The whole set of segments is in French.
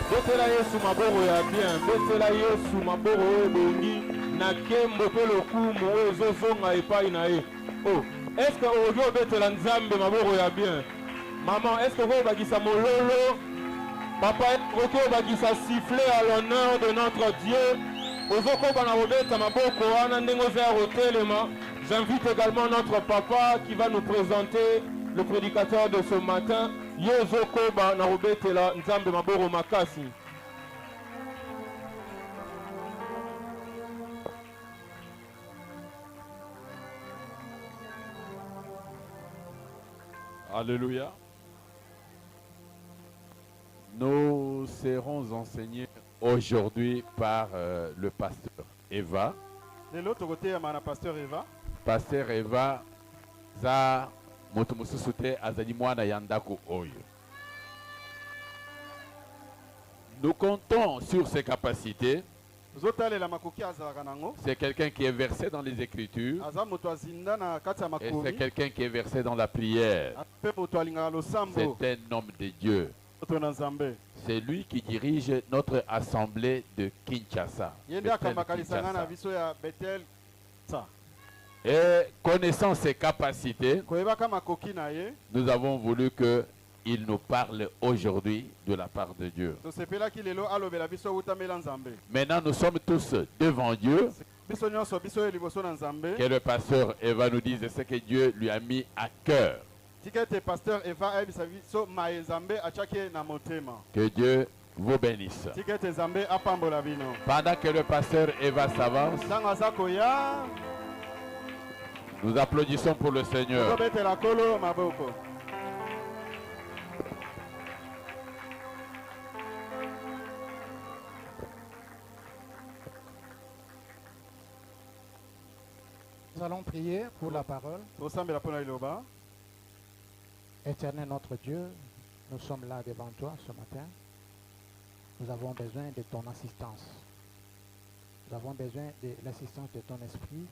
Betela Yesu maboro ya bien, betela Yesu maboro oyo bongi na kembo pe lokumu oyo ezozonga epai na ye. Oh, est-ce que oyo betela Nzambe maboro ya bien? Maman, est-ce que vous bagisa mololo? Papa, est-ce que vous bagisa siffler à l'honneur de notre Dieu? Ozoko bana robeta maboko wana ndengo za rotelema. J'invite également notre papa qui va nous présenter le prédicateur de ce matin. Yozoko bana robetela Nzambe maboro makasi. Alléluia. Nous serons enseignés aujourd'hui par le pasteur Eva. De l'autre côté, il y a mon pasteur Eva. Pasteur Eva, za moto mususu te azali mwana ya ndako oyo. Nous comptons sur ses capacités. C'est quelqu'un qui est versé dans les Écritures. Et c'est quelqu'un qui est versé dans la prière. C'est un homme de Dieu. C'est lui qui dirige notre assemblée de Kinshasa. Et connaissant ses capacités, nous avons voulu qu'il nous parle aujourd'hui de la part de Dieu. Maintenant, nous sommes tous devant Dieu. Que le pasteur Eva nous dise ce que Dieu lui a mis à cœur. Que Dieu vous bénisse. Pendant que le pasteur Eva s'avance, nous applaudissons pour le Seigneur. Nous allons prier pour la parole. Éternel notre Dieu, nous sommes là devant toi ce matin. Nous avons besoin de ton assistance. Nous avons besoin de l'assistance de ton esprit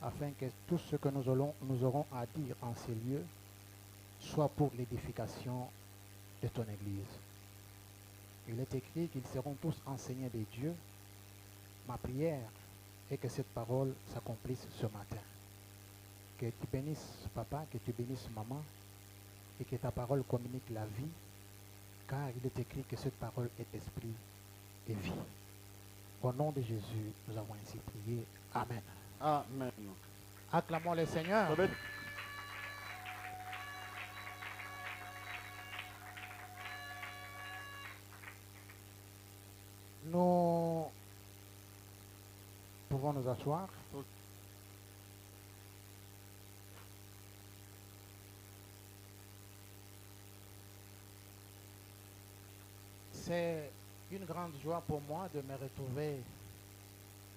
afin que tout ce que nous aurons à dire en ces lieux soit pour l'édification de ton Église. Il est écrit qu'ils seront tous enseignés de Dieu. Ma prière est que cette parole s'accomplisse ce matin. Que tu bénisses papa, que tu bénisses maman, et que ta parole communique la vie, car il est écrit que cette parole est esprit et vie. Au nom de Jésus, nous avons ainsi prié. Amen. Amen. Acclamons le Seigneur. Nous pouvons nous asseoir. C'est une grande joie pour moi de me retrouver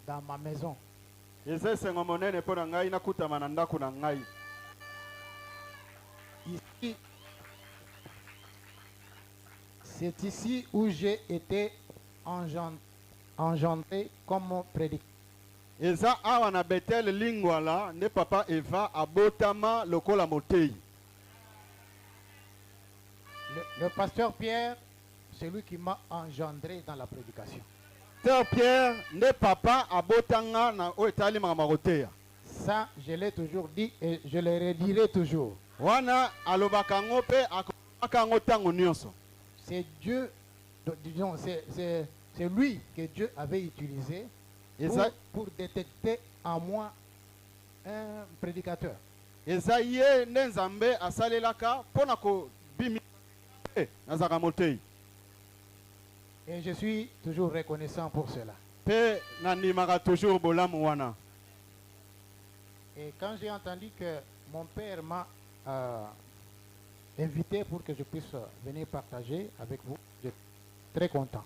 dans ma maison. Ici, c'est ici où j'ai été engendré comme prédicateur. Eza awa na Bethel lingwala ne papa Eva abotama lokola motei. Le pasteur Pierre, c'est lui qui m'a engendré dans la prédication. Pasteur Pierre ne papa abotanga na oetali mamarotea. Ça, je l'ai toujours dit et je le redirai toujours. Wana alobaka ngope akaka tango nyonso. C'est Dieu, disons, c'est lui que Dieu avait utilisé pour détecter en moi un prédicateur. Et je suis toujours reconnaissant pour cela. Et quand j'ai entendu que mon père m'a invité pour que je puisse venir partager avec vous, j'étais très content.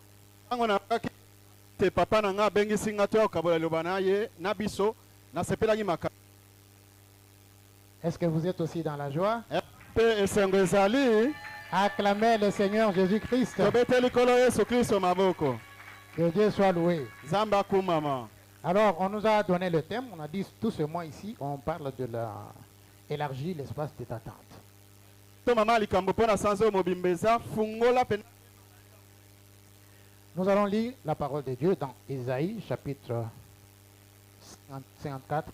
Est-ce que vous êtes aussi dans la joie? Acclamez le Seigneur Jésus-Christ. Que Dieu soit loué. Alors, on nous a donné le thème. On a dit tout ce mois ici, on parle de élargir l'espace de d'attente. Nous allons lire la parole de Dieu dans Ésaïe chapitre 54.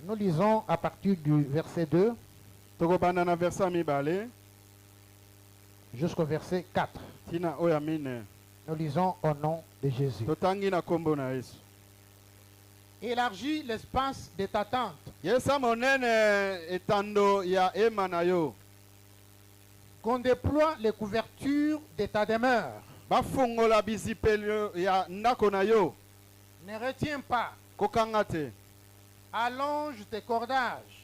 Nous lisons à partir du verset 2 jusqu'au verset 4. Nous lisons au nom de Jésus. Élargis l'espace de ta tente. Qu'on déploie les couvertures de ta demeure. Ne retiens pas. Allonge tes cordages.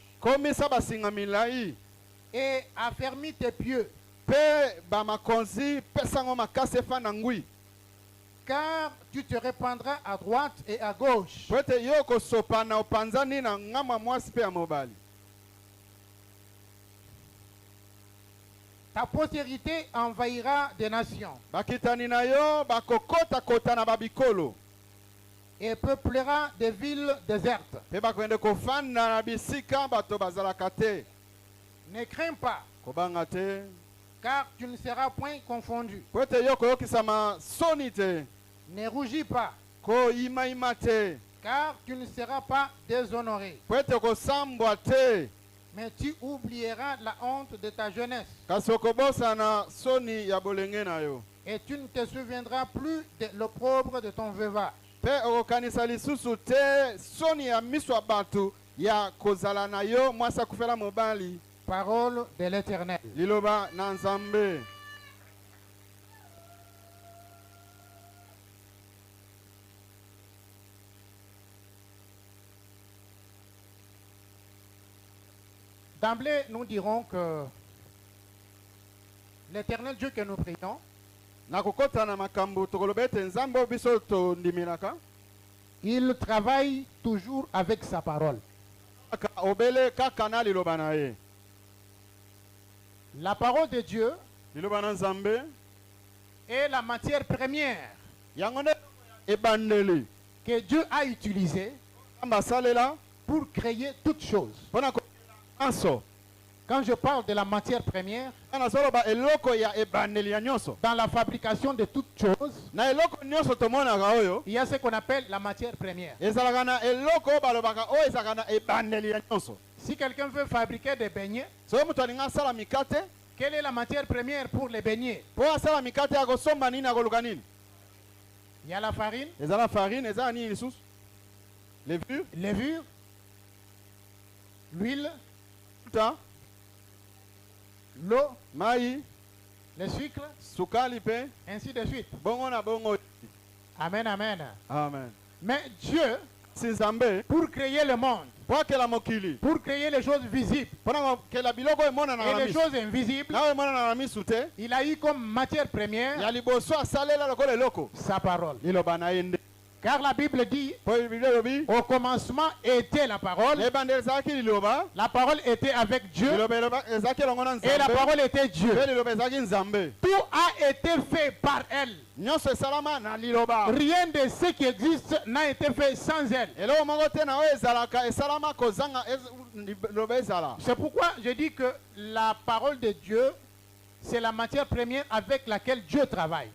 Et affermis tes pieux. Car tu te répandras à droite et à gauche. Ta postérité envahira des nations et peuplera des villes désertes. Ne crains pas, car tu ne seras point confondu. Ne rougis pas, car tu ne seras pas déshonoré. Mais tu oublieras la honte de ta jeunesse. Et tu ne te souviendras plus de l'opprobre de ton veuvage. Parole de l'Éternel. D'emblée, nous dirons que l'Éternel Dieu que nous prions, il travaille toujours avec sa parole. La parole de Dieu est la matière première que Dieu a utilisée pour créer toutes choses. Quand je parle de la matière première, dans la fabrication de toutes choses, il y a ce qu'on appelle la matière première. Si quelqu'un veut fabriquer des beignets, quelle est la matière première pour les beignets? Il y a la farine, levure, l'huile, l'eau, le sucre, ainsi de suite. Amen, amen. Mais Dieu, pour créer le monde, pour créer les choses visibles et les choses invisibles, il a eu comme matière première sa parole. Car la Bible dit, au commencement était la parole. La parole était avec Dieu. Et la parole était Dieu. Tout a été fait par elle. Rien de ce qui existe n'a été fait sans elle. C'est pourquoi je dis que la parole de Dieu, c'est la matière première avec laquelle Dieu travaille.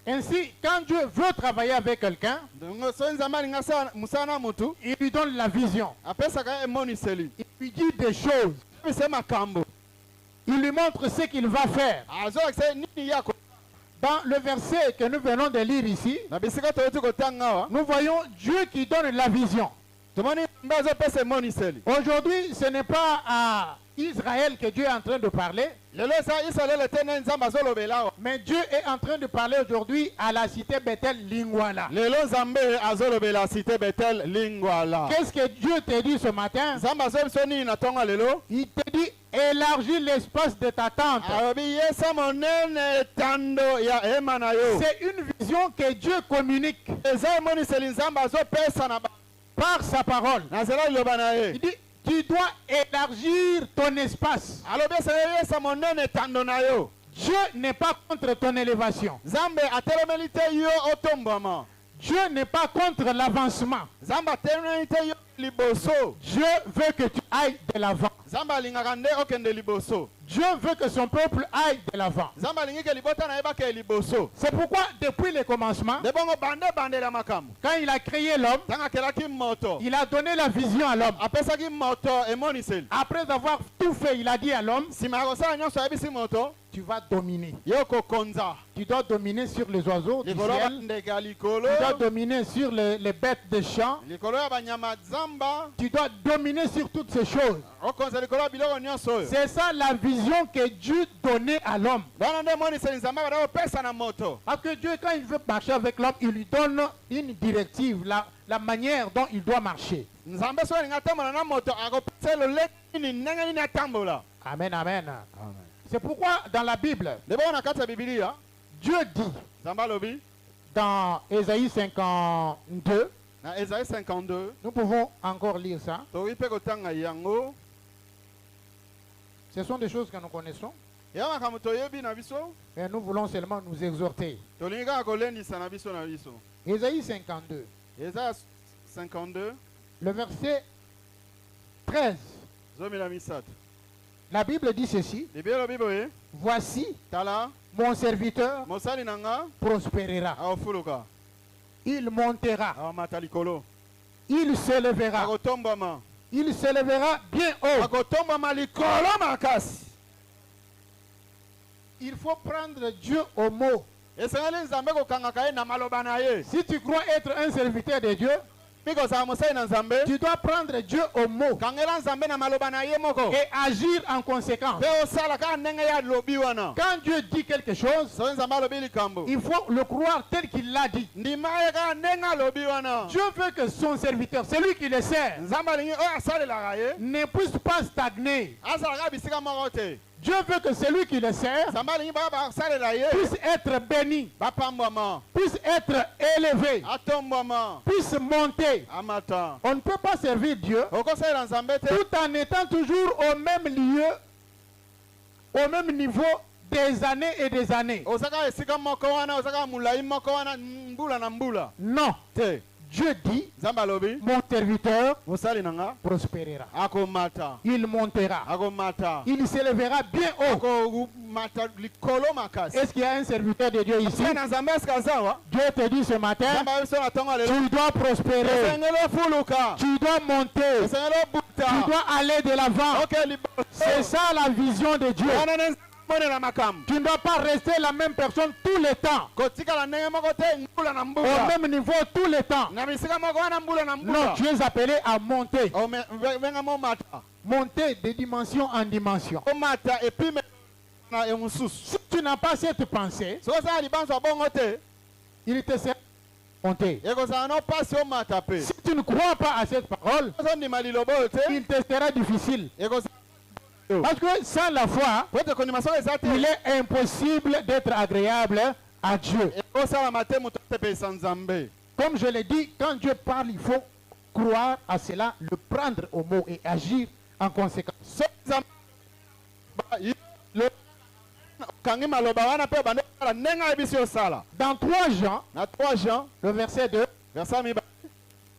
Ainsi, quand Dieu veut travailler avec quelqu'un, il lui donne la vision. Il lui dit des choses. Il lui montre ce qu'il va faire. Dans le verset que nous venons de lire ici, nous voyons Dieu qui donne la vision. Aujourd'hui, ce n'est pas à Israël que Dieu est en train de parler, mais Dieu est en train de parler aujourd'hui à la cité Bethel Lingwala. Qu'est-ce que Dieu te dit ce matin? Il te dit, élargis l'espace de ta tente. C'est une vision que Dieu communique par sa parole. Il dit, tu dois élargir ton espace. Dieu n'est pas contre ton élévation. Dieu n'est pas contre l'avancement. Dieu veut que tu ailles de l'avant. Dieu veut que son peuple aille de l'avant. C'est pourquoi depuis le commencement, quand il a créé l'homme, il a donné la vision à l'homme. Après avoir tout fait, il a dit à l'homme, tu vas dominer. Tu dois dominer sur les oiseaux du ciel. Tu dois dominer sur les bêtes des champs. Tu dois dominer sur toutes ces choses. C'est ça la vision que Dieu donnait à l'homme. Parce que Dieu, quand il veut marcher avec l'homme, il lui donne une directive, la manière dont il doit marcher. Amen, amen. C'est pourquoi dans la Bible, Dieu dit dans Ésaïe 52, nous pouvons encore lire ça. Ce sont des choses que nous connaissons. Et nous voulons seulement nous exhorter. Ésaïe 52. Le verset 13. La Bible dit ceci. Voici, mon serviteur prospérera. Il montera. Il s'élèvera. Il s'élèvera bien haut. Il faut prendre Dieu au mot. Si tu crois être un serviteur de Dieu, tu dois prendre Dieu au mot et agir en conséquence. Quand Dieu dit quelque chose, il faut le croire tel qu'il l'a dit. Dieu veut que son serviteur, celui qui le sert, ne puisse pas stagner. Dieu veut que celui qui le sert puisse être béni, puisse être élevé, puisse monter. On ne peut pas servir Dieu tout en étant toujours au même lieu, au même niveau des années et des années. Non. Dieu dit, mon serviteur prospérera. Il montera. Il s'élèvera bien haut. Est-ce qu'il y a un serviteur de Dieu ici? Dieu te dit ce matin, tu dois prospérer. Tu dois monter. Tu dois aller de l'avant. C'est ça la vision de Dieu. Tu ne dois pas rester la même personne tout le temps. Au même niveau tout le temps. Non, tu es appelé à monter. Monter de dimension en dimension. Si tu n'as pas cette pensée, il te sert monter. Si tu ne crois pas à cette parole, il te sera difficile. Parce que sans la foi, il est impossible d'être agréable à Dieu. Comme je l'ai dit, quand Dieu parle, il faut croire à cela, le prendre au mot et agir en conséquence. Dans 3 Jean, le verset 2,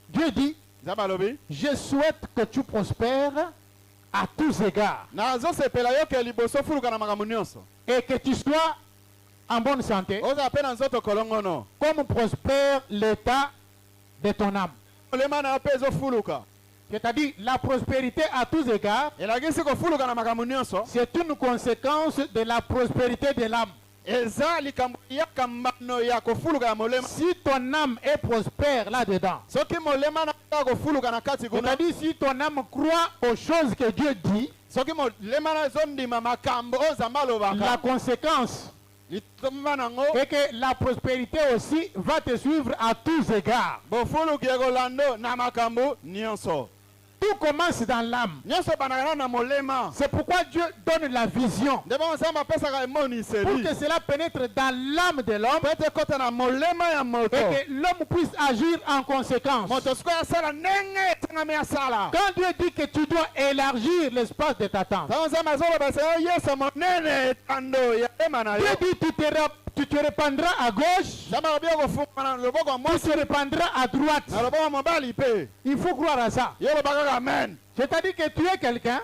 Dieu dit, je souhaite que tu prospères à tous égards et que tu sois en bonne santé comme prospère l'état de ton âme. C'est-à-dire la prospérité à tous égards, c'est une conséquence de la prospérité de l'âme. Si ton âme est prospère là-dedans, c'est-à-dire si ton âme croit aux choses que Dieu dit, la conséquence est que la prospérité aussi va te suivre à tous égards. Tout commence dans l'âme. C'est pourquoi Dieu donne la vision. Pour que cela pénètre dans l'âme de l'homme. Et que l'homme puisse agir en conséquence. Quand Dieu dit que tu dois élargir l'espace de ta tente, Dieu dit tu Tu te répandras à gauche. Tu te répandras à droite. Il faut croire à ça. Amen. C'est-à-dire que tu es quelqu'un.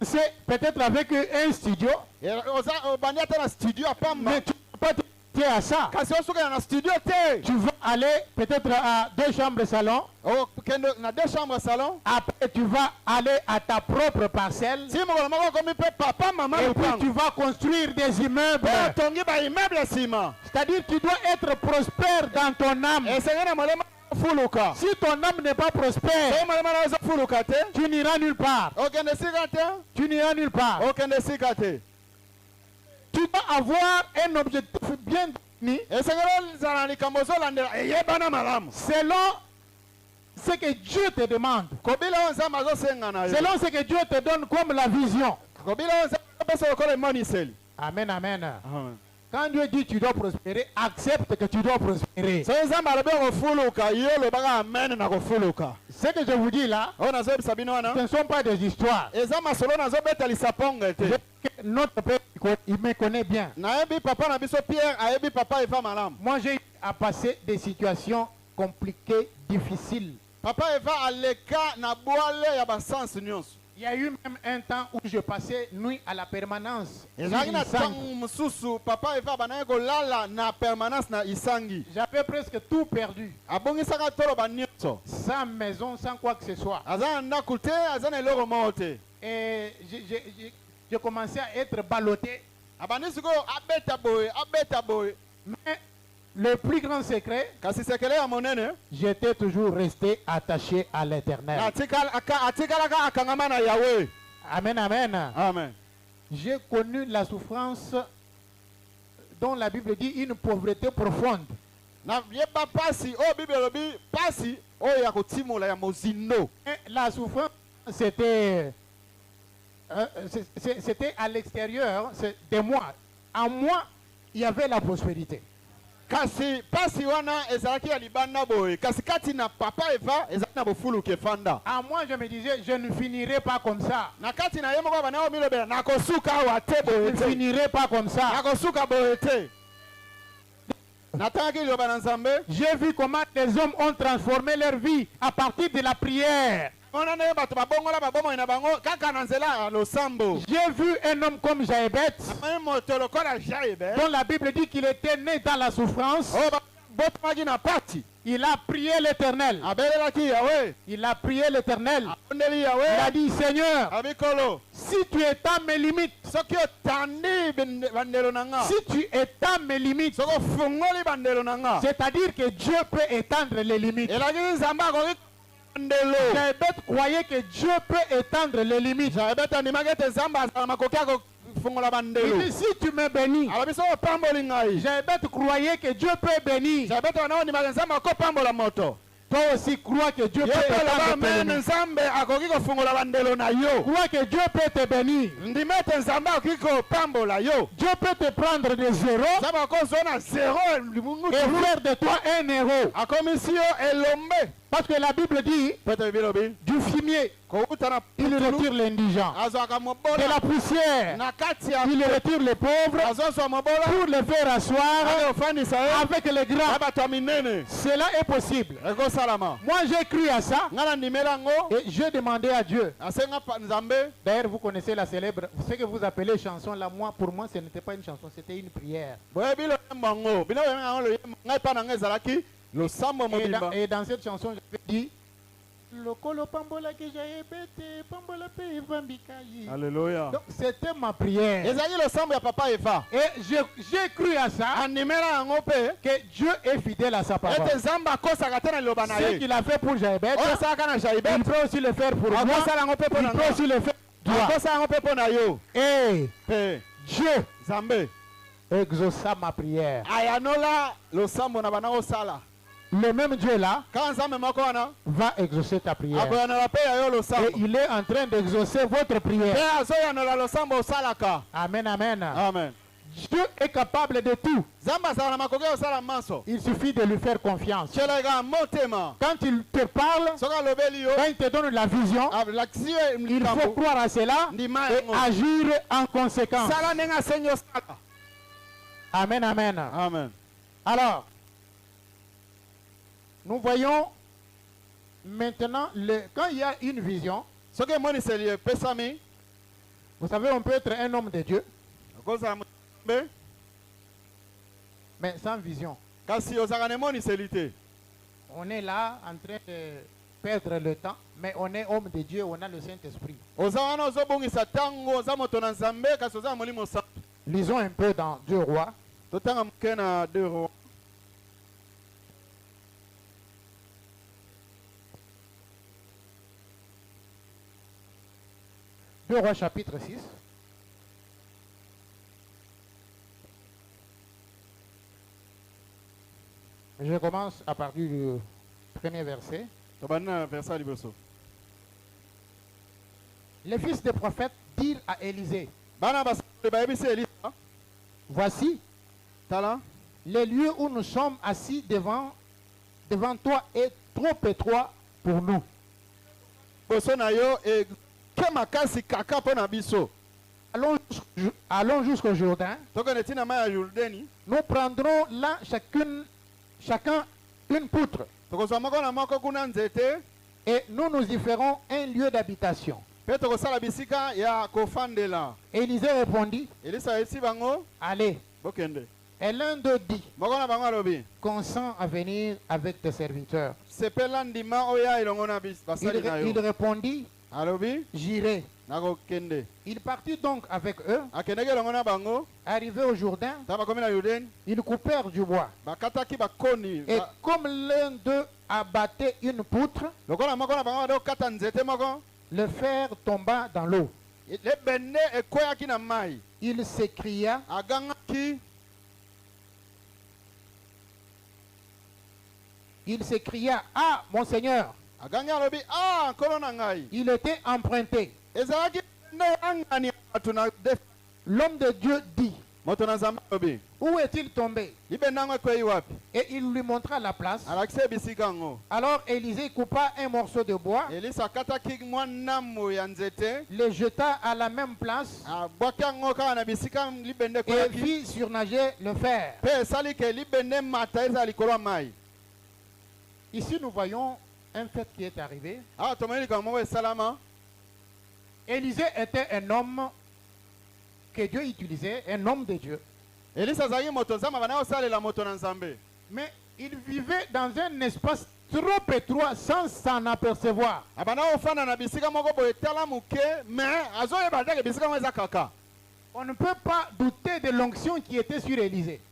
C'est peut-être avec un studio. Mais tu ne peux pas te dédier à ça. Tu vas aller peut-être à 2 chambres salon. Après tu vas aller à ta propre parcelle. Et puis tu vas construire des immeubles. C'est-à-dire que tu dois être prospère dans ton âme. Si ton âme n'est pas prospère, tu n'iras nulle part. Tu n'iras nulle part. Tu dois avoir un objectif bien défini selon ce que Dieu te demande. Selon ce que Dieu te donne comme la vision. Amen, amen. Quand Dieu dit tu dois prospérer, accepte que tu dois prospérer. Ce que je vous dis là, ce ne sont pas des histoires. Notre père, il me connaît bien. Moi, j'ai eu à passer des situations compliquées, difficiles. Il y a eu même un temps où je passais nuit à la permanence. J'avais presque tout perdu. Sans maison, sans quoi que ce soit. Et je commençais à être ballotté. Mais le plus grand secret, j'étais toujours resté attaché à l'Éternel. Amen, amen. Amen. J'ai connu la souffrance dont la Bible dit une pauvreté profonde. La souffrance, c'était à l'extérieur de moi. En moi, il y avait la prospérité. Kasi pasi wana ezalaki ya libanda boye kasi kati na papa Eva ezalaki na bofulu kefanda. À moi je me disais je ne finirai pas comme ça. Na kati na yemo kwa bana milobela na kosuka wa te boye. Je ne finirai pas comme ça. Na kosuka boye te. Nataki lo bana nzambe. J'ai vu comment les hommes ont transformé leur vie à partir de la prière. J'ai vu un homme comme Jaébet, dont la Bible dit qu'il était né dans la souffrance. Il a prié l'Éternel. Il a prié l'Éternel. Il a dit, Seigneur, si tu étends mes limites, si tu étends mes limites, c'est-à-dire que Dieu peut étendre les limites. Jaébet croyait que Dieu peut étendre les limites. Il dit, si tu me bénis, Jaébet croyait que Dieu peut bénir. Toi aussi crois que Dieu peut étendre tes limites. Crois que Dieu peut te bénir. Dieu peut te prendre de zéro et faire de toi un héros. Parce que la Bible dit, du fumier, il retire l'indigent. De la poussière, il retire les pauvres pour les faire asseoir avec les grands. Cela est possible. Moi j'ai cru à ça et j'ai demandé à Dieu. D'ailleurs vous connaissez la célèbre, ce que vous appelez chanson là, pour moi ce n'était pas une chanson, c'était une prière. Et dans cette chanson, j'avais dit Alléluia. Donc c'était ma prière. Et j'ai cru à ça que Dieu est fidèle à sa parole. Ce qu'il a fait pour Jaébet, il peut aussi le faire pour moi. Il peut aussi le faire pour toi. Et Dieu exauça ma prière. Le même Dieu là va exaucer ta prière. Et il est en train d'exaucer votre prière. Amen, amen. Amen. Dieu est capable de tout. Il suffit de lui faire confiance. Quand il te parle, quand il te donne la vision, il faut croire à cela et agir en conséquence. Amen, amen. Amen. Alors, nous voyons maintenant, quand il y a une vision, vous savez, on peut être un homme de Dieu, mais sans vision. On est là en train de perdre le temps, mais on est homme de Dieu, on a le Saint-Esprit. Lisons un peu dans 2 Rois. 2 Rois chapitre 6. Je commence à partir du premier verset. Les fils des prophètes dirent à Élisée, voici, les lieux où nous sommes assis devant toi est trop étroit pour nous. Allons jusqu'au Jourdain. Nous prendrons là chacun une poutre. Et nous y ferons un lieu d'habitation. Élisée répondit, allez. Et l'un d'eux dit, consens à venir avec tes serviteurs. Il répondit, j'irai. Il partit donc avec eux. Arrivé au Jourdain, ils coupèrent du bois. Et comme l'un d'eux abattait une poutre, le fer tomba dans l'eau. Il s'écria, ah, mon Seigneur! Il était emprunté. L'homme de Dieu dit, où est-il tombé? Et il lui montra la place. Alors Élisée coupa un morceau de bois, le jeta à la même place et fit surnager le fer. Ici nous voyons un fait qui est arrivé. Élisée était un homme que Dieu utilisait, un homme de Dieu. Mais il vivait dans un espace trop étroit sans s'en apercevoir. On ne peut pas douter de l'onction qui était sur Élisée.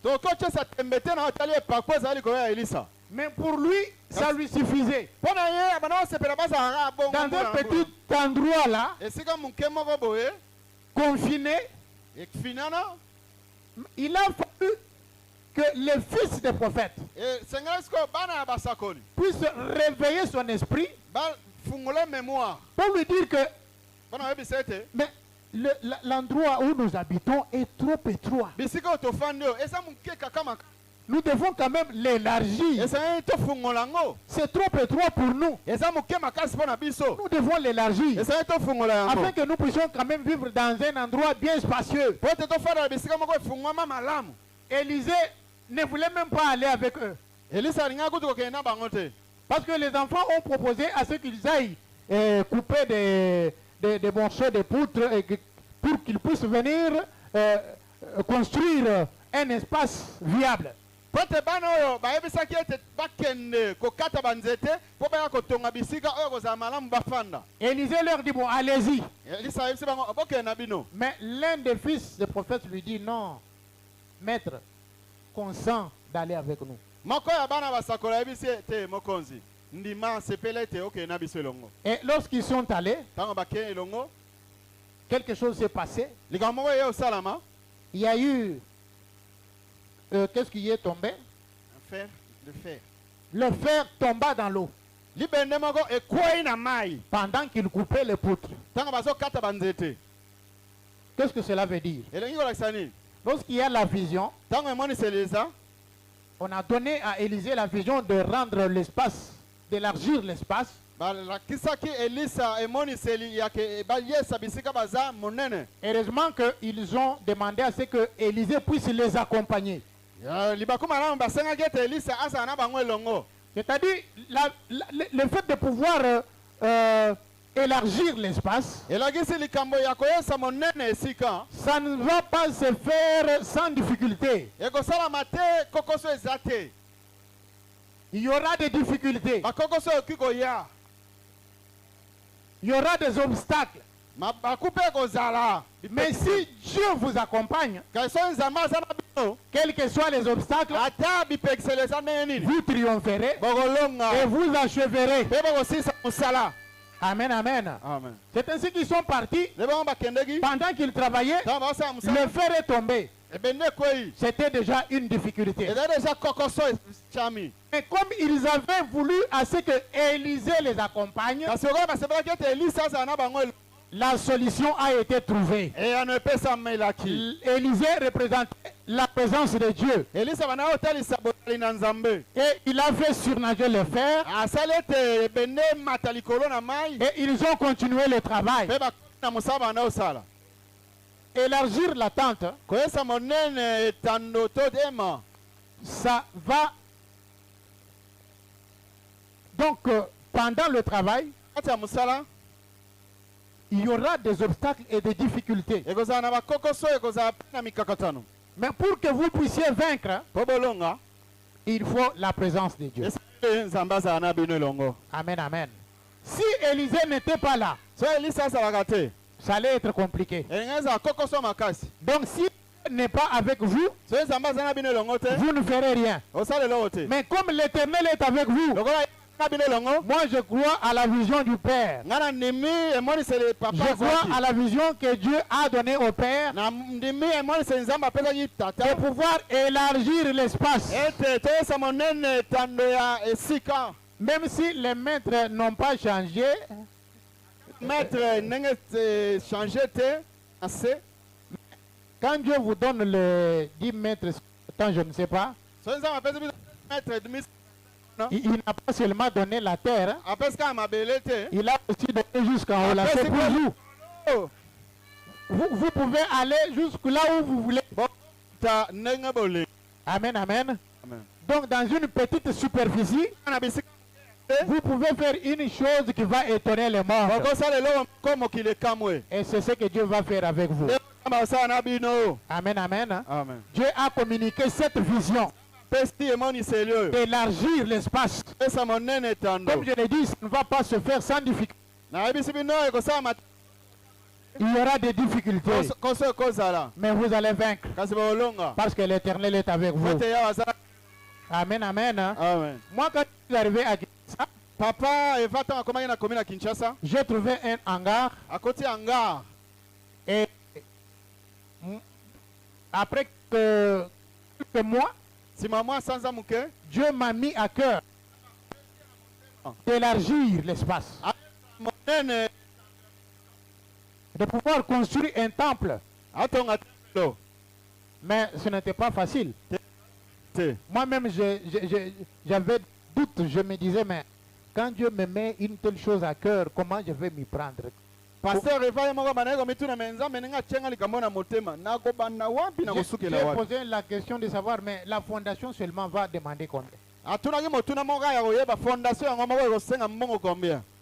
Mais pour lui, ça lui suffisait. Dans un petit endroit là, confiné, il a fallu que les fils des prophètes puissent réveiller son esprit pour lui dire que mais l'endroit où nous habitons est trop étroit. Nous devons quand même l'élargir. C'est trop étroit pour nous. Nous devons l'élargir afin que nous puissions quand même vivre dans un endroit bien spacieux. Élisée ne voulait même pas aller avec eux. Parce que les enfants ont proposé à ceux qu'ils aillent couper des morceaux de poutres pour qu'ils puissent venir construire un espace viable. Élisée leur dit, bon, allez-y. Mais l'un des fils des prophètes lui dit, non, maître, consent d'aller avec nous. Et lorsqu'ils sont allés, quelque chose s'est passé. Il y a eu qu'est-ce qui est tombé? Le fer. Le fer tomba dans l'eau. Pendant qu'il coupait les poutres. Qu'est-ce que cela veut dire? Lorsqu'il y a la vision, on a donné à Élisée la vision de rendre l'espace d'élargir l'espace. Heureusement qu'ils ont demandé à ce que Élisée puisse les accompagner. C'est-à-dire le fait de pouvoir élargir l'espace, ça ne va pas se faire sans difficulté. Il y aura des difficultés. Il y aura des obstacles. Mais si Dieu vous accompagne, quels que soient les obstacles, vous triompherez et vous acheverez. Amen, amen. C'est ainsi qu'ils sont partis. Pendant qu'ils travaillaient, le fer est tombé. C'était déjà une difficulté. Mais comme ils avaient voulu à ce que Élisée les accompagne, la solution a été trouvée. Élisée représentait la présence de Dieu. Et il a fait surnager le fer. Et ils ont continué le travail. Élargir la tente, ça va. Donc, pendant le travail, il y aura des obstacles et des difficultés. Mais pour que vous puissiez vaincre, il faut la présence de Dieu. Amen, amen. Si Élisée n'était pas là, ça allait être compliqué. Donc si Dieu n'est pas avec vous, vous ne ferez rien. Mais comme l'Éternel est avec vous, moi je crois à la vision du Père. Je crois à la vision que Dieu a donnée au Père de pouvoir élargir l'espace. Même si les maîtres n'ont pas changé, quand Dieu vous donne les 10 mètres, je ne sais pas, il n'a pas seulement donné la terre, il a aussi donné jusqu'en haut. C'est pour vous. Vous pouvez aller jusque là où vous voulez. Amen, amen. Donc dans une petite superficie, vous pouvez faire une chose qui va étonner les morts. Et c'est ce que Dieu va faire avec vous. Amen, amen. Dieu a communiqué cette vision d'élargir l'espace. Comme je l'ai dit, ça ne va pas se faire sans difficulté. Il y aura des difficultés. Mais vous allez vaincre. Parce que l'Éternel est avec vous. Amen, amen. Moi, quand je suis arrivé à Kinshasa, j'ai trouvé un hangar. Et après quelques mois, Dieu m'a mis à cœur d'élargir l'espace, de pouvoir construire un temple. Mais ce n'était pas facile. Moi-même, j'avais doute. Je me disais, mais quand Dieu me met une telle chose à cœur, comment je vais m'y prendre? J'ai posé la question de savoir, mais la fondation seulement va demander combien?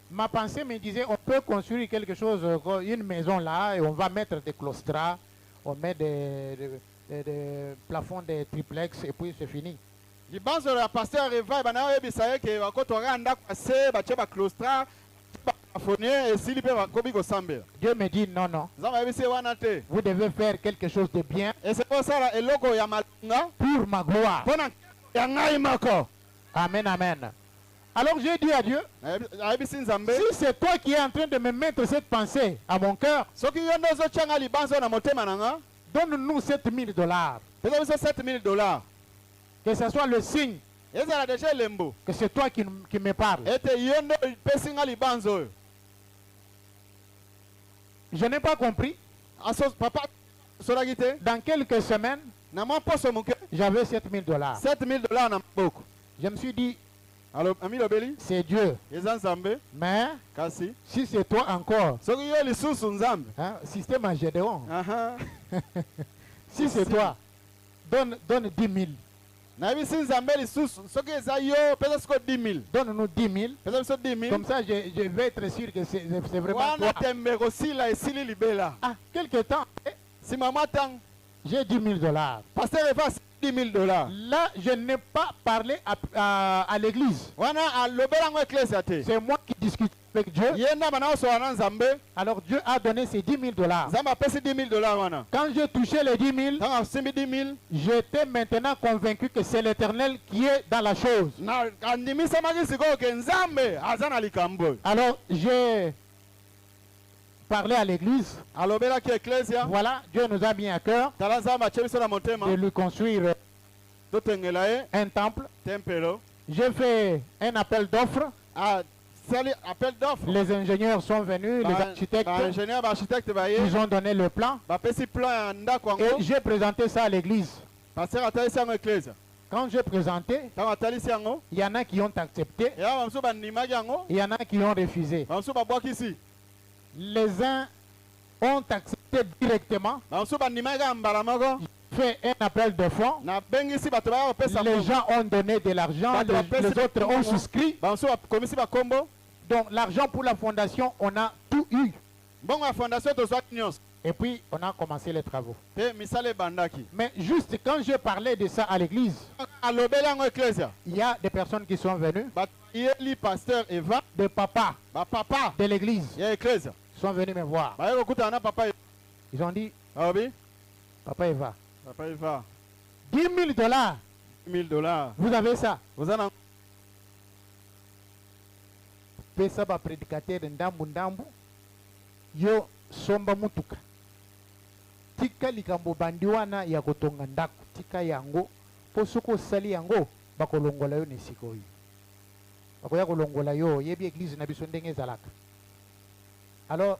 Ma pensée me disait, on peut construire quelque chose, une maison là, et on va mettre des claustras, on met des plafonds de triplex, et puis c'est fini. Dieu me dit non, non. Vous devez faire quelque chose de bien pour ma gloire. Amen, amen. Alors j'ai dit à Dieu, si c'est toi qui es en train de me mettre cette pensée à mon cœur, donne-nous $7,000. Que ce soit le signe que c'est toi qui me parles. Je n'ai pas compris. Dans quelques semaines, j'avais $7,000. Je me suis dit, c'est Dieu. Mais si c'est toi encore, hein, système à Gédéon. Si c'est toi, donne 10 000. Donne-nous 10 000. Comme ça, je vais être sûr que c'est vraiment toi. Ah, quelque temps, j'ai 10 000 $. Là, je n'ai pas parlé à l'église. C'est moi qui discute avec Dieu. Alors Dieu a donné ces 10 000 $. Quand j'ai touché les 10 000, j'étais maintenant convaincu que c'est l'Éternel qui est dans la chose. Alors j'ai parlé à l'église. Voilà, Dieu nous a mis à cœur de lui construire un temple. J'ai fait un appel d'offres. Les ingénieurs sont venus, les architectes, ils ont donné le plan. Et j'ai présenté ça à l'église. Quand j'ai présenté, il y en a qui ont accepté, il y en a qui ont refusé. Les uns ont accepté directement. Fait un appel de fonds. Les gens ont donné de l'argent, les autres ont souscrit. Donc l'argent pour la fondation, on a tout eu. Et puis on a commencé les travaux. Mais juste quand je parlais de ça à l'église, il y a des personnes qui sont venues, des papas de l'église sont venus me voir. Ils ont dit, Papa Eva, 10 000 $. Vous avez ça? Pesa ba prédicateur ndambu yo somba mutuka. Tika likambo bandiwana ya kotonga ndako. Tika yango posoko sali yango bakolongola yo nesikoyi. Bakoya kolongola yo yebi église na biso ndenge ezalaka. Alors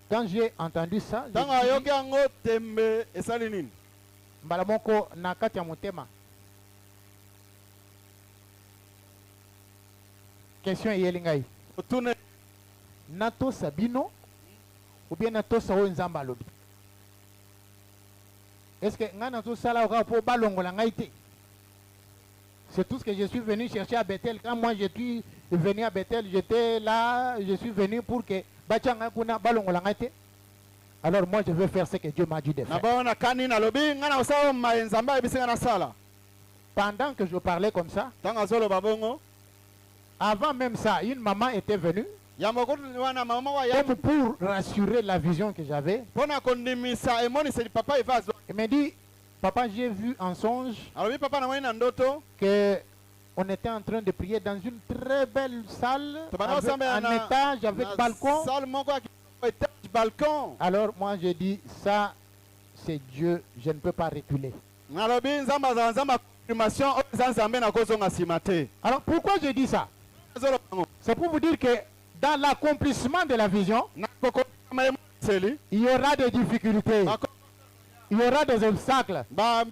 quand j'ai entendu ça, mbala moko na kati ya motema. Question yelingai. Nato Sabino ou bien nato sawo nzamba lobi. Est-ce que ngana to sala ora po balongola ngaite? C'est tout ce que je suis venu chercher à Bethel. Quand moi je suis venu à Bethel, j'étais là, je suis venu pour que bachanga kuna balongola ngaite. Alors moi je vais faire ce que Dieu m'a dit de faire. Pendant que je parlais comme ça, avant même ça, une maman était venue pour rassurer la vision que j'avais. Elle m'a dit, papa, j'ai vu en songe que on était en train de prier dans une très belle salle, avec un étage, avec balcon. Alors moi j'ai dit, ça c'est Dieu, je ne peux pas reculer. Alors pourquoi je dis ça? C'est pour vous dire que dans l'accomplissement de la vision, il y aura des difficultés, il y aura des obstacles. Mais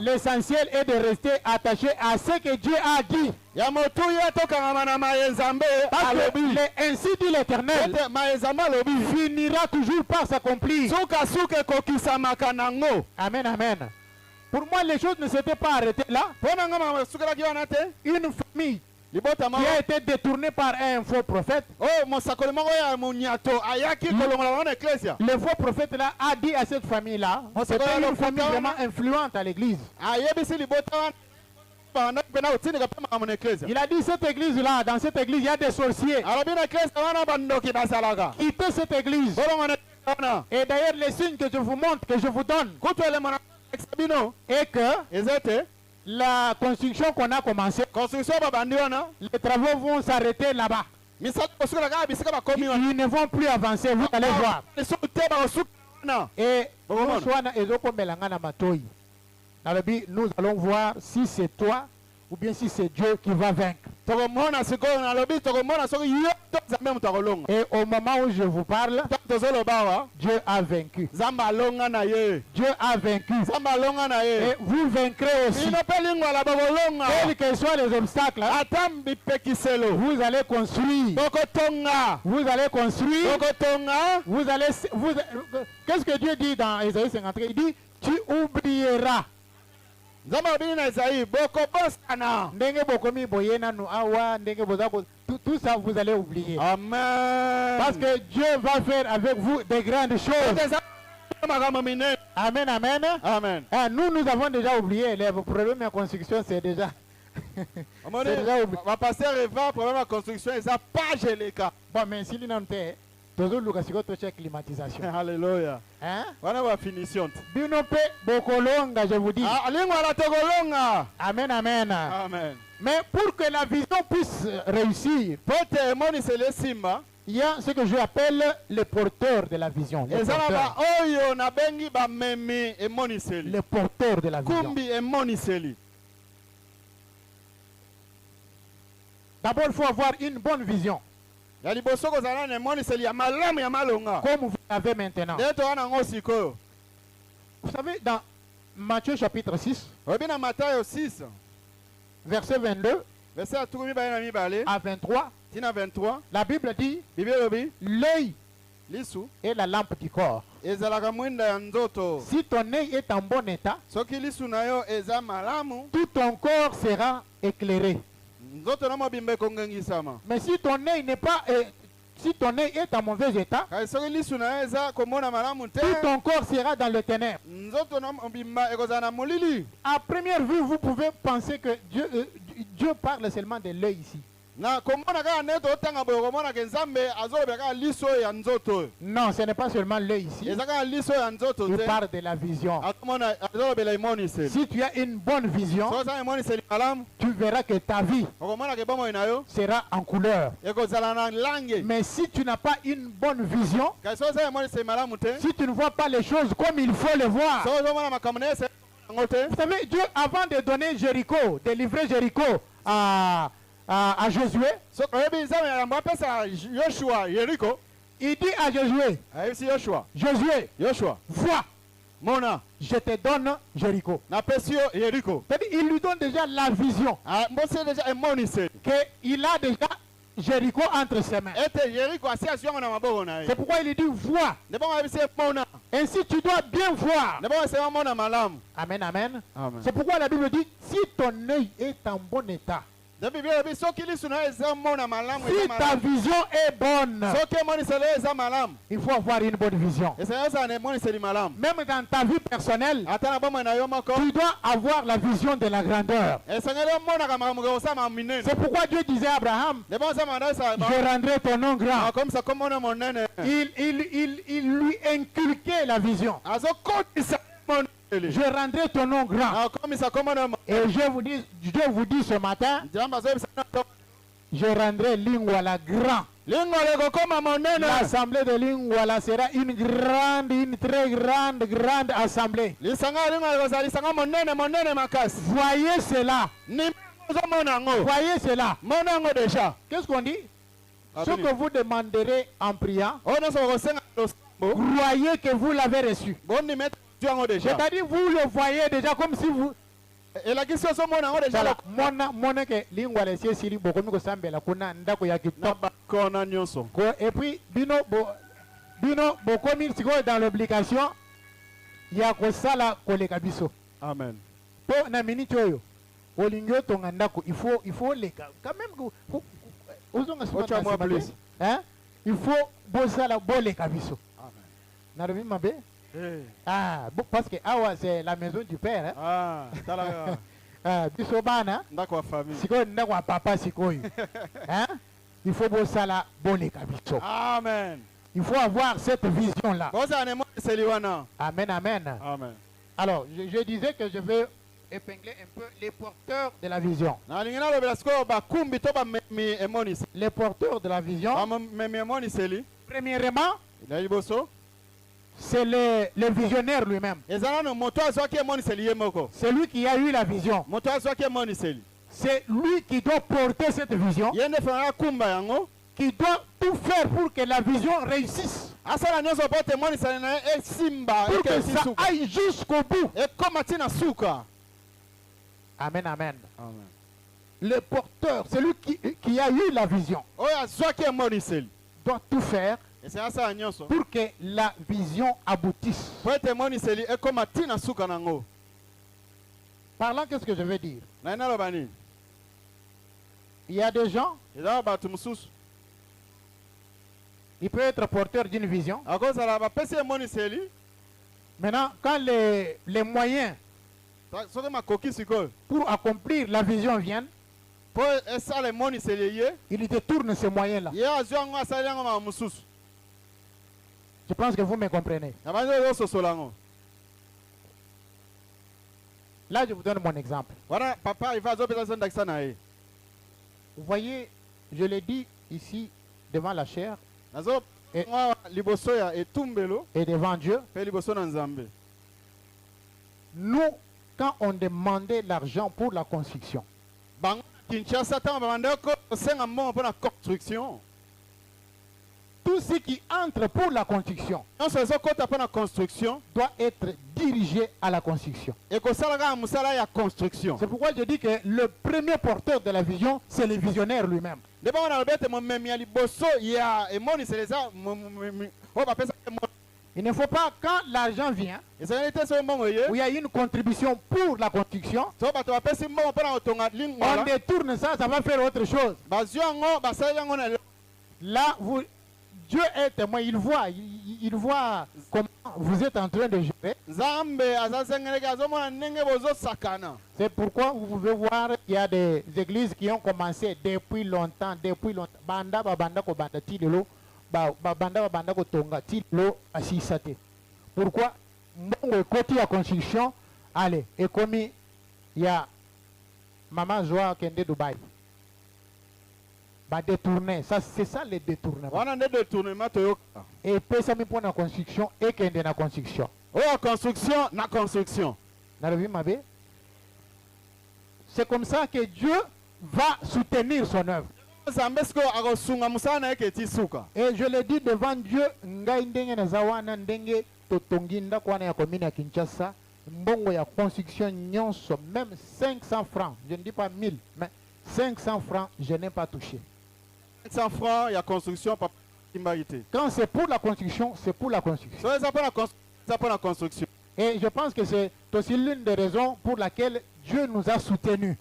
l'essentiel est de rester attaché à ce que Dieu a dit. Ainsi dit l'Éternel, finira toujours par s'accomplir. Amen, amen. Pour moi, les choses ne s'étaient pas arrêtées là. Une famille qui a été détourné par un faux prophète. Le faux prophète là a dit à cette famille là, c'est une famille vraiment influente à l'église. Il a dit cette église là, dans cette église il y a des sorciers. Quittez cette église. Et d'ailleurs les signes que je vous montre, que je vous donne, et que la construction qu'on a commencée, les travaux vont s'arrêter là-bas. Ils ne vont plus avancer, vous allez voir. Et nous allons voir si c'est toi ou bien si c'est Dieu qui va vaincre. Et au moment où je vous parle, Dieu a vaincu. Dieu a vaincu. Et vous vaincrez aussi. Quels que soient les obstacles, vous allez construire. Vous allez construire. Vous allez. Qu'est-ce que Dieu dit dans Ésaïe 53? Il dit, tu oublieras. Tout ça, vous allez oublier. Amen. Parce que Dieu va faire avec vous des grandes choses. Amen, amen. Amen. Ah, nous avons déjà oublié. Les problèmes de construction, c'est déjà. C'est déjà oublié. Ma pasteur Eva, problème de construction, ils n'ont pas gelé. Bon, mais si nous n'avons pas, toujours le check climatisation. Alléluia. Hein? On a finition. Binope bokolonga, je vous dis. Amen, amen. Amen. Mais pour que la vision puisse réussir, il y a ce que je appelle les porteurs de la vision. Les porteurs de la vision. D'abord, il faut avoir une bonne vision. Comme vous l'avez maintenant. Vous savez, dans Matthieu chapitre 6, verset 22 à 23, la Bible dit l'œil est la lampe du corps. Si ton œil est en bon état, tout ton corps sera éclairé. Mais si ton œil n'est pas, si ton œil est en mauvais état, tout ton corps sera dans le ténèbres. À première vue, vous pouvez penser que Dieu parle seulement de l'œil ici. Non, ce n'est pas seulement l'œil ici. Il parle de la vision. Si tu as une bonne vision, tu verras que ta vie sera en couleur. Mais si tu n'as pas une bonne vision, si tu ne vois pas les choses comme il faut les voir, vous savez, Dieu, avant de donner Jéricho, de livrer Jéricho à Josué, il dit à Josué, vois, je te donne Jéricho. Il lui donne déjà la vision qu'il a déjà Jéricho entre ses mains. C'est pourquoi il lui dit vois. Ainsi tu dois bien voir. Amen, amen. C'est pourquoi la Bible dit si ton œil est en bon état, si ta vision est bonne, il faut avoir une bonne vision. Même dans ta vie personnelle, tu dois avoir la vision de la grandeur. C'est pourquoi Dieu disait à Abraham, je rendrai ton nom grand. Il lui inculquait la vision. Je rendrai ton nom grand. Et je vous dis ce matin, je rendrai Lingwala grand. L'assemblée de Lingwala sera une très grande assemblée. Voyez cela. Voyez cela. Qu'est-ce qu'on dit? Ce que vous demanderez en priant, croyez que vous l'avez reçu. C'est-à-dire vous le voyez déjà comme si vous... Et puis bino bokomi dans l'obligation ya kosala koleka biso. Amen. Po na minute oyo olingyo tonga ndako il faut leka quand même hein, il faut bosala boleka biso. Amen. Na rebi mabe. Ah, parce que awa c'est la maison du père. Hein? Ah, bisobana. Ndako famille. Sikoyo ndako papa sikoyo. Hein? Il faut bosala boleka biso. Amen. Il faut avoir cette vision là. Amen, amen. Amen. Alors, je disais que je vais épingler un peu les porteurs de la vision. Les porteurs de la vision. Premièrement, c'est le visionnaire lui-même. C'est lui qui a eu la vision. c'est lui qui doit porter cette vision, qui doit tout faire pour que la vision réussisse. Pour que ça aille jusqu'au bout. Amen, amen. Le porteur, celui qui a eu la vision, doit tout faire pour que la vision aboutisse. Parlant, qu'est-ce que je veux dire? Il y a des gens, il peut être porteur d'une vision. Maintenant, quand les moyens pour accomplir la vision viennent, il détourne ces moyens-là. Je pense que vous me comprenez. Là, je vous donne mon exemple. Vous voyez, je l'ai dit ici devant la chair et devant Dieu. Nous, quand on demandait l'argent pour la construction, tout ce qui entre pour la construction doit être dirigé à la construction. C'est pourquoi je dis que le premier porteur de la vision, c'est le visionnaire lui-même. Il ne faut pas, quand l'argent vient, où il y a une contribution pour la construction, on détourne ça, ça va faire autre chose. Là, Dieu est témoin, il voit comment vous êtes en train de gérer. C'est pourquoi vous pouvez voir qu'il y a des églises qui ont commencé depuis longtemps. Pourquoi? Côté la construction, allez, et comme il y a Maman Joa qui est de Dubaï. Détourner, ça c'est ça le détournement. Et puis ça me pour la construction et qu'il y a la construction. C'est comme ça que Dieu va soutenir son œuvre. Et je le dis devant Dieu, mbongo ya construction nyonso, même 500 francs, je ne dis pas 1000, mais 500 francs, je n'ai pas touché. 500 francs, il y a construction, papa. Quand c'est pour la construction, c'est pour la construction. Et je pense que c'est aussi l'une des raisons pour laquelle Dieu nous a soutenus.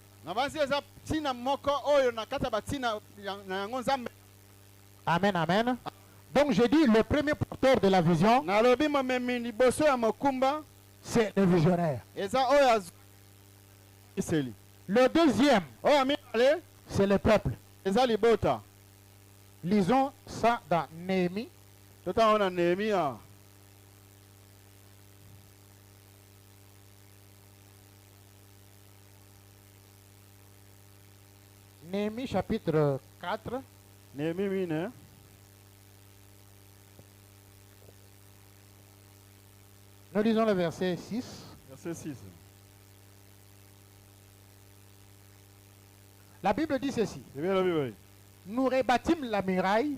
Amen, amen. Donc je dis, le premier porteur de la vision, c'est le visionnaire. Le deuxième, c'est le peuple. Lisons ça dans Néhémie. Néhémie chapitre 4. Néhémie. Nous lisons le verset 6. Verset 6. La Bible dit ceci. Nous rebâtîmes la muraille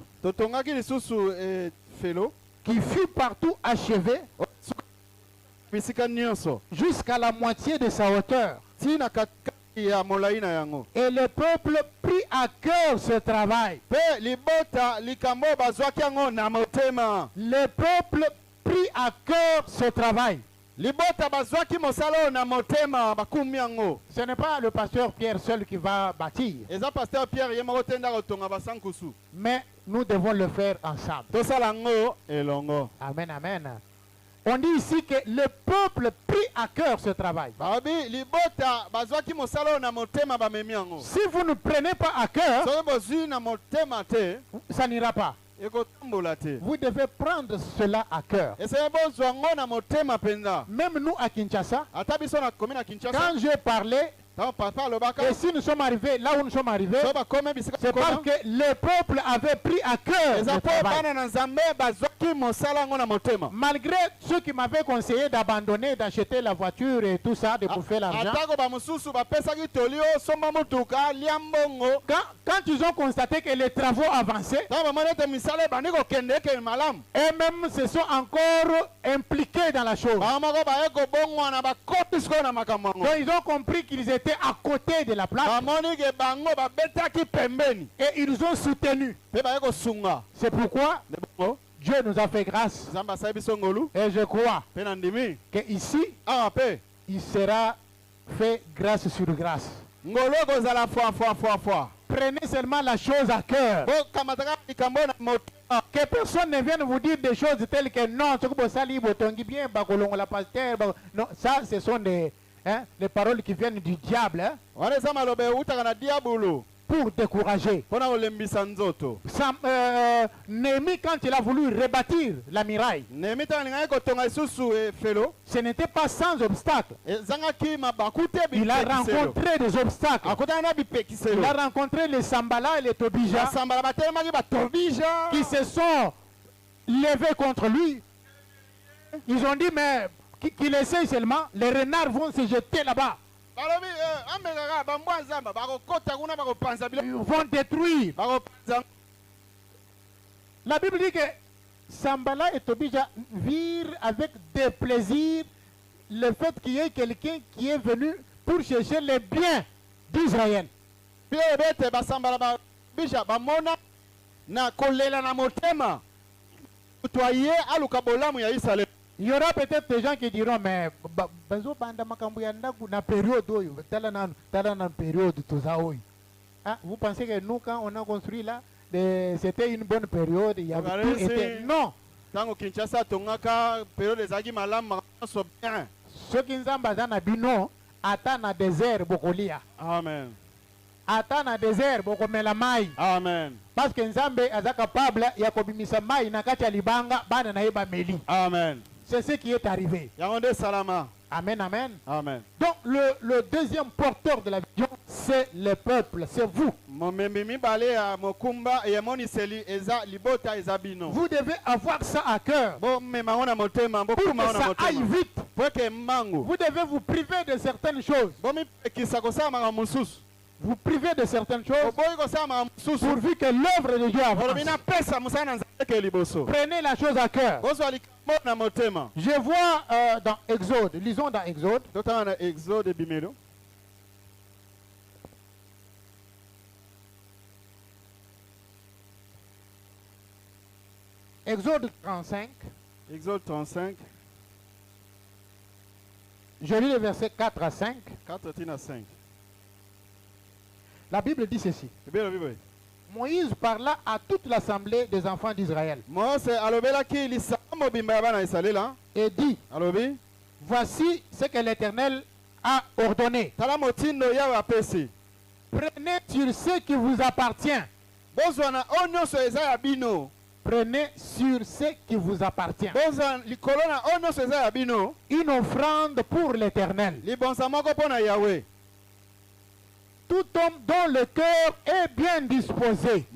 qui fut partout achevée jusqu'à la moitié de sa hauteur. Et le peuple prit à cœur ce travail. Le peuple prit à cœur ce travail. Ce n'est pas le pasteur Pierre seul qui va bâtir. Mais nous devons le faire ensemble. Amen, amen. On dit ici que le peuple prit à cœur ce travail. Si vous ne prenez pas à cœur, ça n'ira pas. Vous devez prendre cela à cœur. Même nous à Kinshasa, quand j'ai parlé, Et si nous sommes arrivés là où nous sommes arrivés, c'est parce que le peuple avait pris à cœur le travail. Malgré ceux qui m'avaient conseillé d'abandonner, d'acheter la voiture et tout ça, de bouffer l'argent, quand ils ont constaté que les travaux avançaient, eux-mêmes se sont encore impliqués dans la chose. Donc ils ont compris qu'ils étaient à côté de la plaque et ils ont soutenu. C'est pourquoi Dieu nous a fait grâce. Et je crois qu'ici, il sera fait grâce sur grâce. Prenez seulement la chose à cœur. Que personne ne vienne vous dire des choses telles que non, non, ça ce sont des paroles qui viennent du diable. Pour décourager. Néhémie, quand il a voulu rebâtir la muraille, ce n'était pas sans obstacle. Il a rencontré des obstacles. Il a rencontré les Sambala et les Tobija qui se sont levés contre lui. Ils ont dit, mais qu'il essaye seulement, les renards vont se jeter là-bas. Ils vont détruire. La Bible dit que Sambala et Tobija virent avec des plaisirs le fait qu'il y ait quelqu'un qui est venu pour chercher les biens d'Israël. Il y aura peut-être des gens qui diront, mais vous pensez que nous, quand on a construit là, c'était une bonne période, il y avait tout été... Non. Ce qui nous a dit non, attends na désert bokolia. Amen. Attends na désert bokomela mai. Amen. Parce que Nzambe est capable ya kobimisa mai na kati ya libanga bana na yeba meli. Amen. C'est ce qui est arrivé. Amen, amen. Amen. Donc le deuxième porteur de la vision, c'est le peuple, c'est vous. Vous devez avoir ça à cœur. Pour que ça aille vite. Vous devez vous priver de certaines choses. Vous privez de certaines choses pourvu que l'œuvre de Dieu avance. Prenez la chose à cœur. Je vois dans Exode, lisons dans Exode. Exode 35. Exode 35. Je lis les versets 4 à 5. 4 à 5. La Bible dit ceci. Moïse parla à toute l'assemblée des enfants d'Israël. Et dit, voici ce que l'Éternel a ordonné. Prenez sur ce qui vous appartient. Prenez sur ce qui vous appartient. Une offrande pour l'Éternel. Tout homme dont le cœur est bien disposé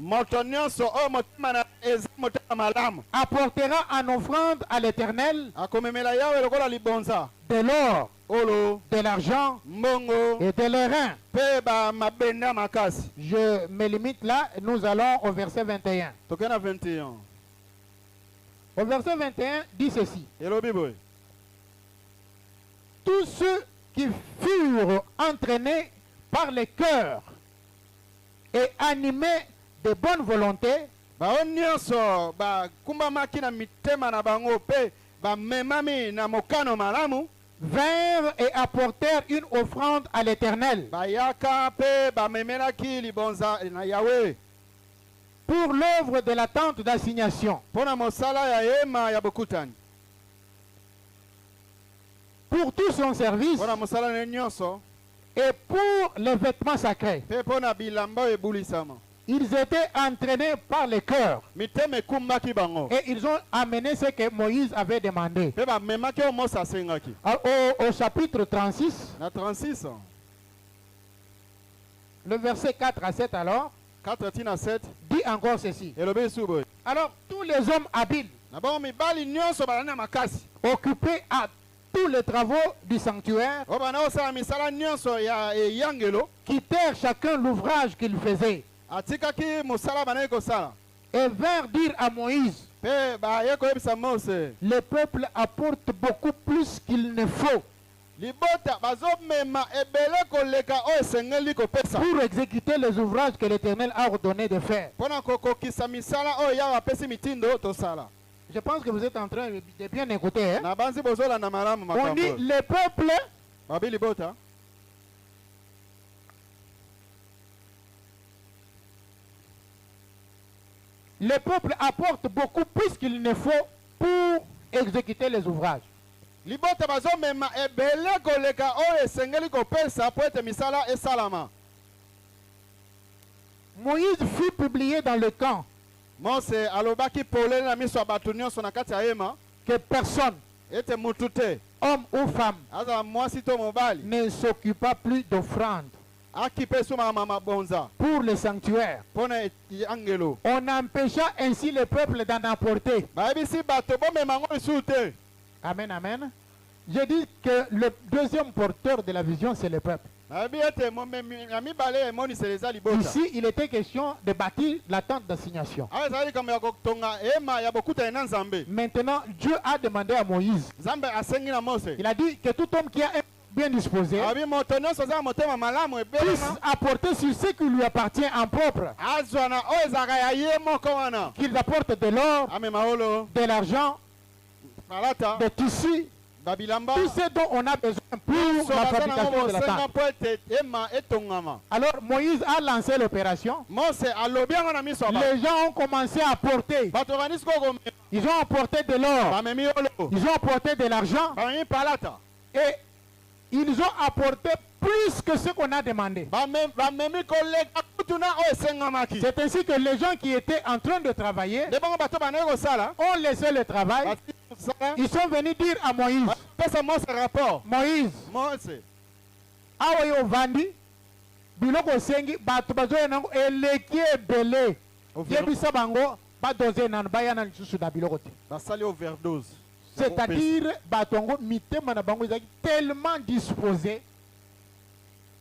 apportera en offrande à l'Éternel de l'or, de l'argent et de l'airain. Je me limite là, nous allons au verset 21. Au verset 21 dit ceci. Tous ceux qui furent entraînés par le cœur et animés de bonne volonté vinrent et apportèrent une offrande à l'Éternel pour l'œuvre de la tente d'assignation, pour tout son service et pour les vêtements sacrés. Ils étaient entraînés par le cœur. Et ils ont amené ce que Moïse avait demandé. Au chapitre 36, Le verset 4 à 7 alors 4 tina 7 dit encore ceci. Alors tous les hommes habiles, occupés à tous les travaux du sanctuaire, quittèrent chacun l'ouvrage qu'il faisait et vinrent dire à Moïse, le peuple apporte beaucoup plus qu'il ne faut pour exécuter les ouvrages que l'Éternel a ordonné de faire. Je pense que vous êtes en train de bien écouter. Hein? On dit le peuple apporte beaucoup plus qu'il ne faut pour exécuter les ouvrages. Moïse fut publié dans le camp que personne, homme ou femme, ne s'occupa plus d'offrande pour le sanctuaire. On empêcha ainsi le peuple d'en apporter. Amen, amen. Je dis que le deuxième porteur de la vision, c'est le peuple. Ici, il était question de bâtir la tente d'assignation. Maintenant, Dieu a demandé à Moïse. Il a dit que tout homme qui a un bien disposé puisse apporter sur ce qui lui appartient en propre. Qu'il apporte de l'or, de l'argent, des tissus, tout ce dont on a besoin pour la fabrication de la tente. Alors Moïse a lancé l'opération. Les gens ont commencé à apporter. Ils ont apporté de l'or. Ils ont apporté de l'argent. Et ils ont apporté plus que ce qu'on a demandé. C'est ainsi que les gens qui étaient en train de travailler ont laissé le travail. Ils sont venus dire à Moïse, Moïse, awa vandi biloko sengi bato bazoya nango eleki ebele yebisa bango badoze nanu bayana lisusu na biloko te. C'est-à-dire bato yango mitema na bango ezalaki tellement disposé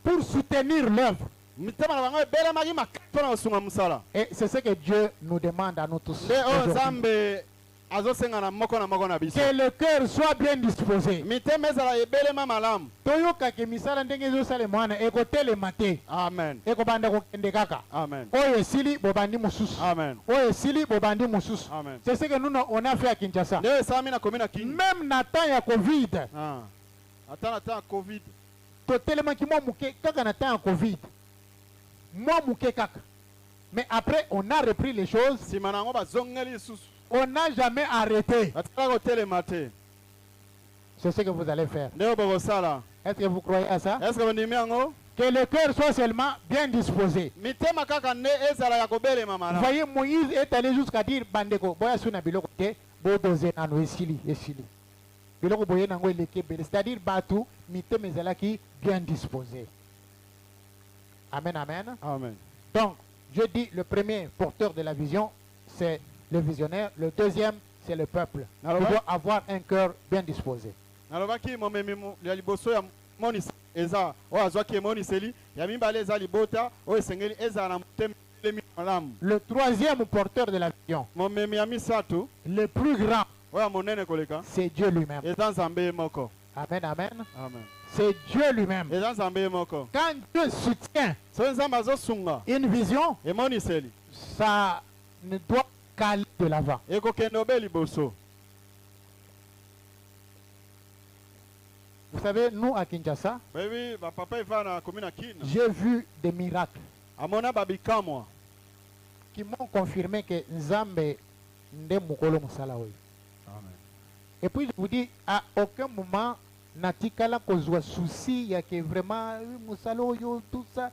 pour soutenir l'œuvre. Et c'est ce que Dieu nous demande à nous tous. Que le cœur soit bien disposé. Amen. C'est ce que nous on a fait à Kinshasa. Même Nathan et Covid. Totalement qui moi mouké kaka Nathan et Covid. Moi mouké kaka. Mais après on a repris les choses. On n'a jamais arrêté. C'est ce que vous allez faire. Est-ce que vous croyez à ça? Que le cœur soit seulement bien disposé. Vous voyez, Moïse est allé jusqu'à dire Bandeko, c'est-à-dire Batu, Mitemezalaki bien disposé. Amen, amen. Amen. Donc, je dis le premier porteur de la vision, c'est le visionnaire. Le deuxième, c'est le peuple. Il doit avoir un cœur bien disposé. Le troisième porteur de la vision, le plus grand, c'est Dieu lui-même. Amen, amen. C'est Dieu lui-même. Quand Dieu soutient une vision, ça ne doit qu'aller de l'avant. Vous savez, nous à Kinshasa, j'ai vu des miracles qui m'ont confirmé que Nzambe nde mukolo musala oyo. Et puis je vous dis, à aucun moment natikala kozwa souci ya que vraiment musala oyo tout ça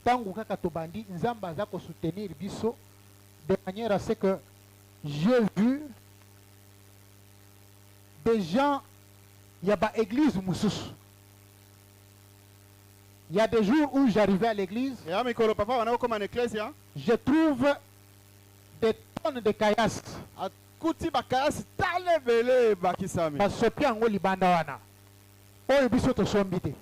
tangu kaka tobandi Nzambe aza ko soutenir biso de manière à ce que j'ai vu des gens, il y a pas église mususu Il y a des jours où j'arrivais à l'église, je trouve des tonnes de caillasses. Parce que piango libanda wana. Oyo biso to sombite.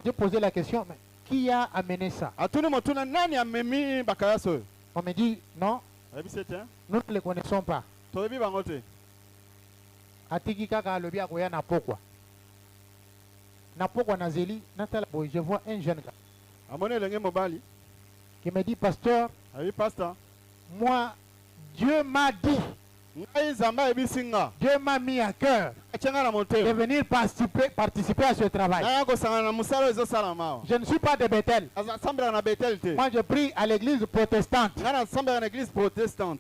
J'ai posé la question, mais qui a amené ça? On me dit non, nous ne les connaissons pas. Atiki kaka lobi akoya na pokwa. Na pokwa na zeli, natala boy, je vois un jeune gars qui me dit, pasteur, moi, Dieu m'a dit, Dieu m'a mis à cœur de venir participer à ce travail. Je ne suis pas de Bethel. Moi, je prie à l'église protestante.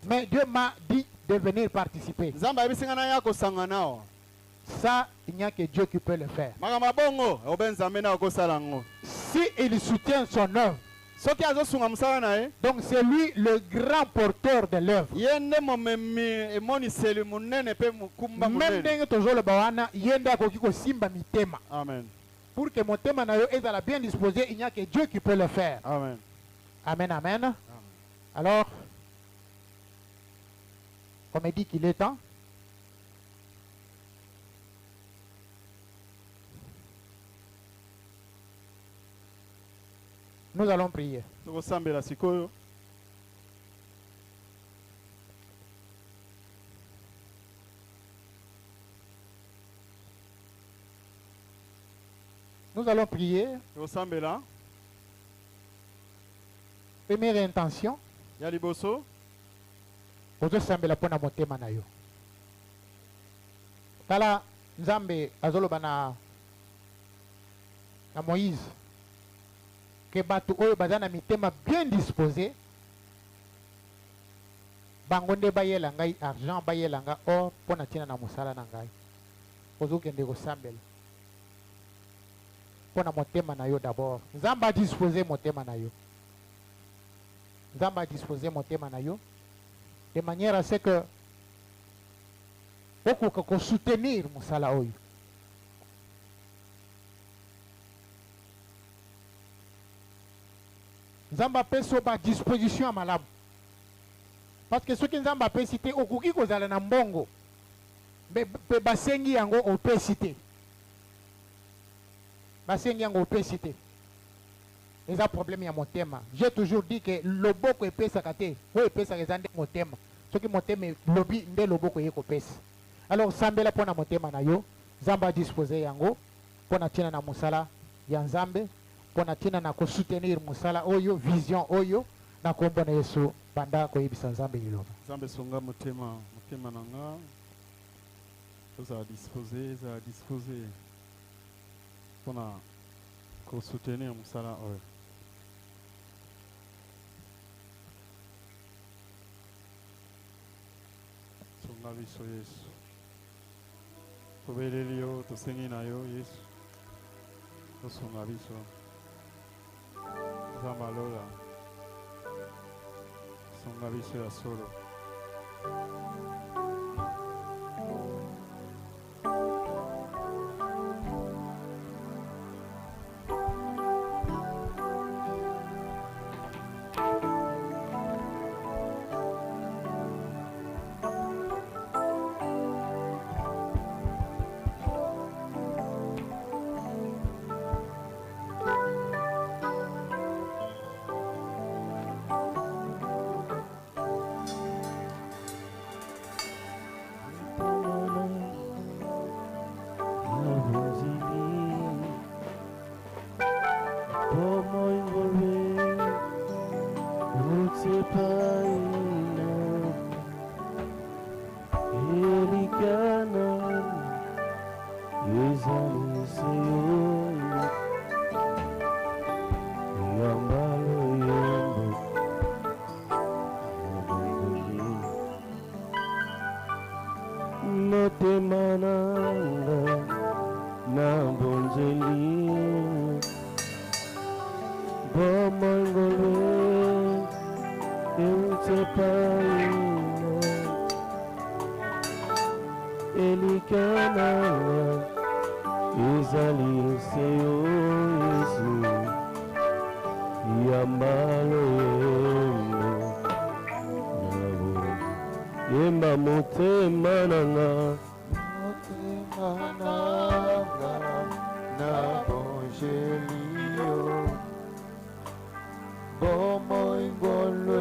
Mais Dieu m'a dit de venir participer. Ça, il n'y a que Dieu qui peut le faire. Si il soutient son œuvre, donc c'est lui le grand porteur de l'œuvre. Amen. Pour que mon thème est bien disposé, il n'y a que Dieu qui peut le faire. Amen. Amen, amen. Amen. Alors, on me dit qu'il est temps. Nous allons prier. Nous allons prier. Première intention. Tala Nzambe azoloba na Moïse. Que batu oyo bazana mitema bien disposé. Bangonde bayela ngai argent bayela nga or pona tina na musala na ngai. Ozokende ko sambela. Pona motema na yo d'abord. Nzamba disposer motema na yo. Nzamba disposer motema na yo. De manière à ce que okoka ko soutenir musala oyo. Nzamba peso ba disposition à malamu. Parce que ce que Nzamba peut citer okuki kozala na mbongo. Be basengi yango opesité. Basengi yango opesité. C'est un problème ya motema. J'ai toujours dit que loboko epesa kate, o epesa ezande motema. Ce qui motema lobi nde loboko yeko pesa. Alors sambela pona motema na yo, Nzamba disposer yango pona tina na musala ya Nzambe. Pona tina na ko soutenir musala oyo vision oyo na kombo na Yesu banda ko yebisa Nzambe liloba. Nzambe songa motema nanga. Ça disposer pona ko soutenir musala oyo. Songa biso Yesu. Tobelelio to sengi na yo Yesu. To songa biso. Zamalola songa biso ya solo. ezali seyo Yesu ya malemo yemba motema nanga na bonjelio bomo ingolo